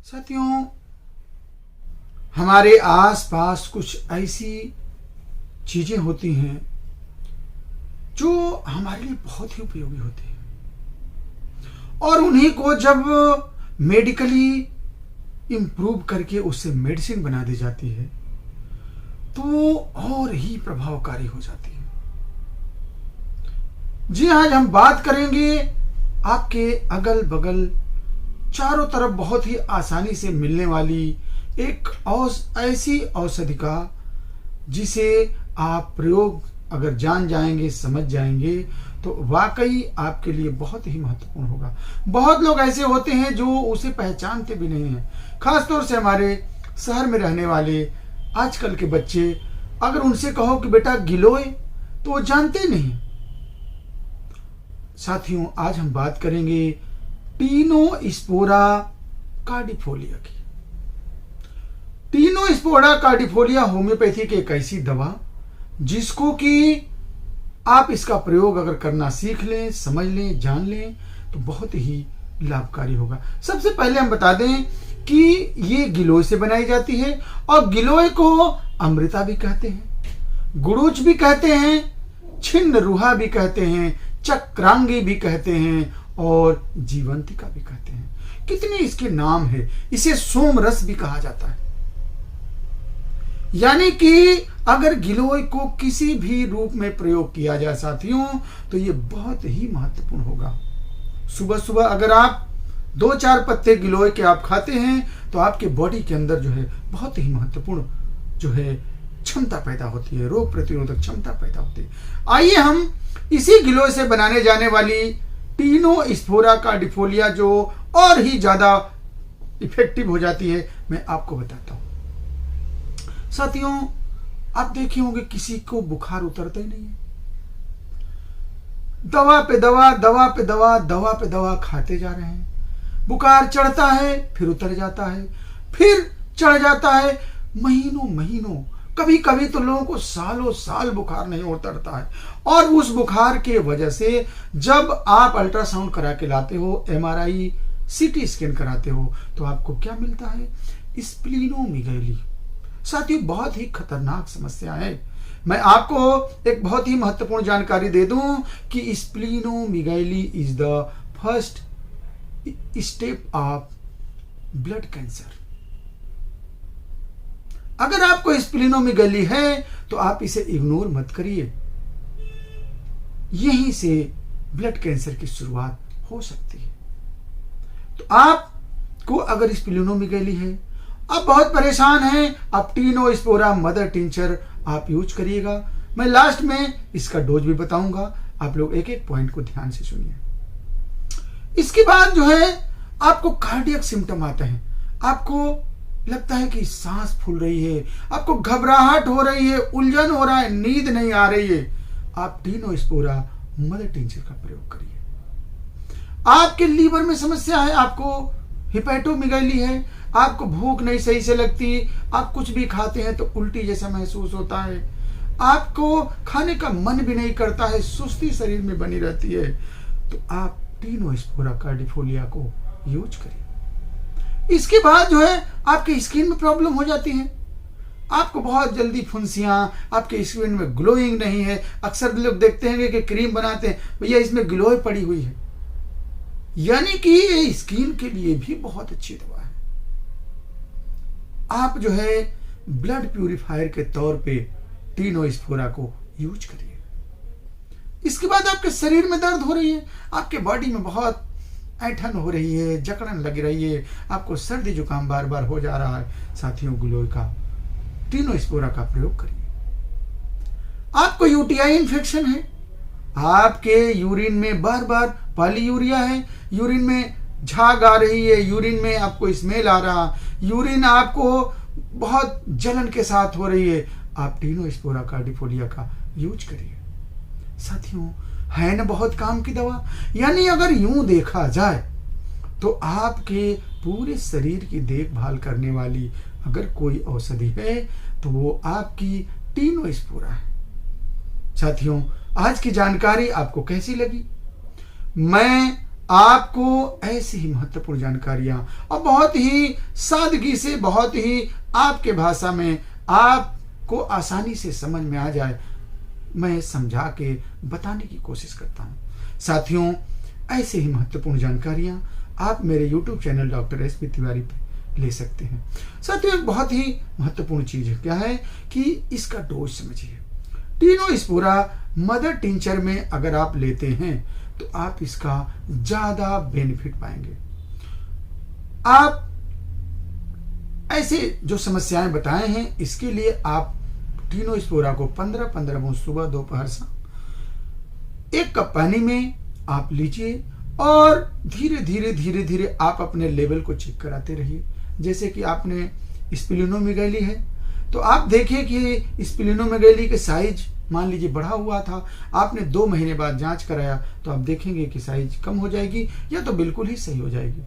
साथियों, हमारे आसपास कुछ ऐसी चीजें होती हैं जो हमारे लिए बहुत ही उपयोगी होती हैं, और उन्हीं को जब मेडिकली इम्प्रूव करके उससे मेडिसिन बना दी जाती है तो वो और ही प्रभावकारी हो जाती है। जी, आज हम बात करेंगे आपके अगल बगल चारों तरफ बहुत ही आसानी से मिलने वाली एक ऐसी औषधि का, जिसे आप प्रयोग अगर जान जाएंगे, समझ जाएंगे तो वाकई आपके लिए बहुत ही महत्वपूर्ण होगा। बहुत लोग ऐसे होते हैं जो उसे पहचानते भी नहीं हैं, खासतौर से हमारे शहर में रहने वाले आजकल के बच्चे। अगर उनसे कहो कि बेटा गिलोय, तो वो जानते ही नहीं। साथियों, आज हम बात करेंगे टीनोस्पोरा कार्डिफोलिया की। टीनोस्पोरा कार्डिफोलिया होम्योपैथी की एक ऐसी दवा जिसको कि आप इसका प्रयोग अगर करना सीख लें, समझ लें, जान लें तो बहुत ही लाभकारी होगा। सबसे पहले हम बता दें कि ये गिलोय से बनाई जाती है, और गिलोय को अमृता भी कहते हैं, गुड़ूच भी कहते हैं, छिन्न रुहा भी कहते हैं, चक्रांगी भी कहते हैं और जीवंतिका भी कहते हैं। कितने इसके नाम है। इसे सोमरस भी कहा जाता है। यानी कि अगर गिलोय को किसी भी रूप में प्रयोग किया जाए साथियों, तो ये बहुत ही महत्वपूर्ण होगा। सुबह सुबह अगर आप 2-4 पत्ते गिलोय के आप खाते हैं तो आपके बॉडी के अंदर जो है बहुत ही महत्वपूर्ण जो है क्षमता पैदा होती है, रोग प्रतिरोधक क्षमता पैदा होती है। आइए हम इसी गिलोय से बनाने जाने वाली टीनोस्पोरा कार्डिफोलिया जो और ही ज्यादा इफेक्टिव हो जाती है, मैं आपको बताता हूं। साथियों, आप देखे होंगे किसी को बुखार उतरता ही नहीं है, दवा पे दवा, दवा पे दवा, दवा पे दवा खाते जा रहे हैं। बुखार चढ़ता है, फिर उतर जाता है, फिर चढ़ जाता है, महीनों महीनों, कभी कभी तो लोगों को सालों साल बुखार नहीं उतरता है। और उस बुखार के वजह से जब आप अल्ट्रासाउंड करा के लाते हो, एमआरआई, सीटी स्कैन कराते हो, तो आपको क्या मिलता है? स्प्लीनोमेगाली। साथियों, बहुत ही खतरनाक समस्या है। मैं आपको एक बहुत ही महत्वपूर्ण जानकारी दे दूं कि splenomegaly is the first step of blood cancer. अगर आपको स्प्लीनोमेगाली है तो आप इसे इग्नोर मत करिए, यहीं से ब्लड कैंसर की शुरुआत हो सकती है। तो आपको अगर स्प्लीनोमेगाली है, आप बहुत परेशान हैं, आप टीनोस्पोरा मदर टिंचर आप यूज करिएगा। मैं लास्ट में इसका डोज भी बताऊंगा, आप लोग एक एक पॉइंट को ध्यान से सुनिए। इसके बाद जो है आपको कार्डियक सिम्टम आते हैं, आपको लगता है कि सांस फूल रही है, आपको घबराहट हो रही है, उलझन हो रहा है, नींद नहीं आ रही है, आप टीनोस्पोरा मदर टिंचर का प्रयोग करिए। आपके लीवर में समस्या है, आपको हिपैटोमेगाली है, आपको भूख नहीं सही से लगती, आप कुछ भी खाते हैं तो उल्टी जैसा महसूस होता है, आपको खाने का मन भी नहीं करता है, सुस्ती शरीर में बनी रहती है, तो आप टीनोस्पोरा कार्डिफोलिया को यूज करिए। इसके बाद जो है आपके स्किन में प्रॉब्लम हो जाती है, आपको बहुत जल्दी फुंसियां, आपके स्किन में ग्लोइंग नहीं है। अक्सर लोग देखते हैं कि क्रीम बनाते हैं, भैया इसमें ग्लोय पड़ी हुई है, यानी कि ये स्किन के लिए भी बहुत अच्छी दवा है। आप जो है ब्लड प्यूरिफायर के तौर पे टीनोस्पोरा को यूज करिए। इसके बाद आपके शरीर में दर्द हो रही है, आपके बॉडी में बहुत ऐंठन हो रही है, जकड़न लग रही है, आपको सर्दी जुकाम बार बार हो जा रहा है, साथियों गिलोय का, टीनोस्पोरा का प्रयोग करिए। आपको यूटीआई इन्फेक्शन है, आपके यूरिन में बार बार पॉलीयूरिया है, यूरिन में झाग आ रही है, यूरिन में आपको स्मेल आ रहा, यूरिन आपको बहुत जलन के साथ हो रही है, आप टीनोस्पोरा कार्डिफोलिया का यूज करिए। साथियों, है ना बहुत काम की दवा। यानी अगर यूं देखा जाए तो आपके पूरे शरीर की देखभाल करने वाली अगर कोई औषधि है तो वो आपकी टीनोस्पोरा है। साथियों, आज की जानकारी आपको कैसी लगी? मैं आपको ऐसी ही महत्वपूर्ण जानकारियां और बहुत ही सादगी से, बहुत ही आपके भाषा में आपको आसानी से समझ में आ जाए, मैं समझा के बताने की कोशिश करता हूं। साथियों, ऐसे ही महत्वपूर्ण जानकारियां आप मेरे YouTube channel doctor SP Tiwari पे ले सकते हैं। साथियों, एक बहुत ही महत्वपूर्ण चीज है, क्या है कि इसका डोज समझिए। टीनोस्पोरा मदर टिंचर में अगर आप लेते हैं तो आप इसका ज्यादा बेनिफिट पाएंगे। आप ऐसे जो समस्याएं बताए हैं, इसके लिए आप टीनोस्पोरा को 15-15 बूंद सुबह, दोपहर, शाम 1 कप पानी में आप लीजिए और धीरे धीरे धीरे धीरे आप अपने लेवल को चेक कराते रहिए। जैसे कि आपने स्प्लेनोमेगैली है तो आप देखिए कि स्प्लेनोमेगैली के साइज मान लीजिए बढ़ा हुआ था, आपने 2 महीने बाद जांच कराया तो आप देखेंगे कि साइज कम हो जाएगी या तो बिल्कुल ही सही हो जाएगी।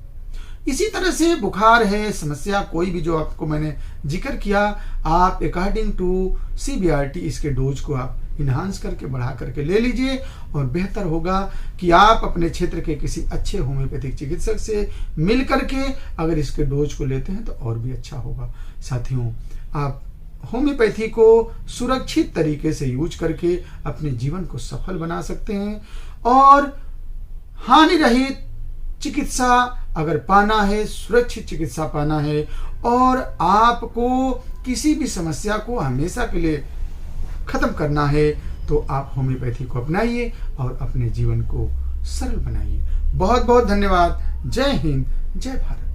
इसी तरह से बुखार है, समस्या कोई भी जो आपको मैंने जिक्र किया, आप अकॉर्डिंग टू CBRT इसके डोज को आप इन्हांस करके बढ़ा करके ले लीजिए और बेहतर होगा कि आप अपने क्षेत्र के किसी अच्छे होम्योपैथिक चिकित्सक से मिल करके अगर इसके डोज को लेते हैं तो और भी अच्छा होगा। साथियों, आप होम्योपैथी को सुरक्षित तरीके से यूज करके अपने जीवन को सफल बना सकते हैं और हानि रहित चिकित्सा अगर पाना है, सुरक्षित चिकित्सा पाना है और आपको किसी भी समस्या को हमेशा के लिए खत्म करना है तो आप होम्योपैथी को अपनाइए और अपने जीवन को सरल बनाइए। बहुत बहुत धन्यवाद। जय हिंद, जय भारत।